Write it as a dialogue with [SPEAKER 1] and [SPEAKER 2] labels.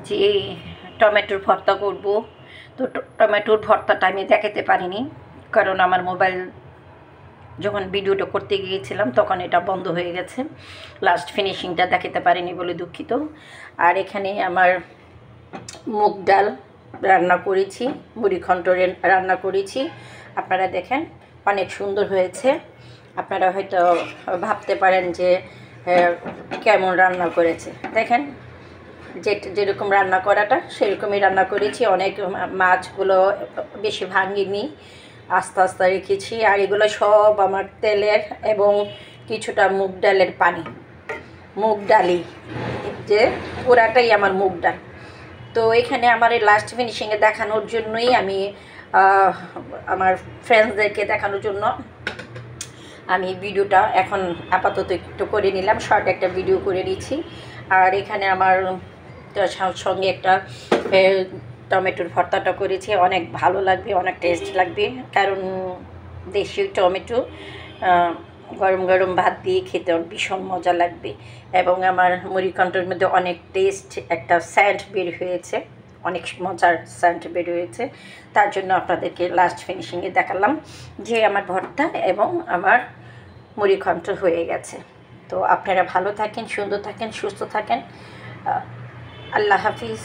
[SPEAKER 1] যে টমেটোর ভর্তা করব। তো টমেটোর ভর্তাটা আমি দেখাতে পারিনি, কারণ আমার মোবাইল যখন ভিডিওটা করতে গিয়েছিলাম তখন এটা বন্ধ হয়ে গেছে, লাস্ট ফিনিশিংটা দেখাতে পারিনি বলে দুঃখিত। আর এখানে আমার মুগ ডাল রান্না করেছি, মুড়িঘণ্ট রান্না করেছি। আপনারা দেখেন অনেক সুন্দর হয়েছে। আপনারা হয়তো ভাবতে পারেন যে কেমন রান্না করেছে। দেখেন যেরকম রান্না করাটা সেরকমই রান্না করেছি। অনেক মাছগুলো বেশি ভাঙিনি, আস্তে আস্তে রেখেছি। আর এগুলো সব আমার তেলের এবং কিছুটা মুগ ডালের পানি, মুগ ডালই যে পুরাটাই আমার মুগ ডাল। তো এখানে আমার এই লাস্ট ফিনিশিংয়ে দেখানোর জন্যই আমি আমার ফ্রেন্ডসদেরকে দেখানোর জন্য আমি ভিডিওটা এখন আপাতত একটু করে নিলাম, শর্ট একটা ভিডিও করে নিচ্ছি। আর এখানে আমার সঙ্গে একটা টমেটোর ভর্তাটা করেছি, অনেক ভালো লাগবে, অনেক টেস্ট লাগবে, কারণ দেশি টমেটো গরম গরম ভাত দিয়ে খেতে ভীষণ মজা লাগবে। এবং আমার মুড়িঘণ্টের মধ্যে অনেক টেস্ট একটা স্যান্ড বের হয়েছে, অনেক মজার স্যান্ড বের হয়েছে। তার জন্য আপনাদেরকে লাস্ট ফিনিশিংয়ে দেখালাম যে আমার ভর্তা এবং আমার মুড়িঘণ্ট হয়ে গেছে। তো আপনারা ভালো থাকেন, সুন্দর থাকেন, সুস্থ থাকেন। আল্লাহ হাফিজ।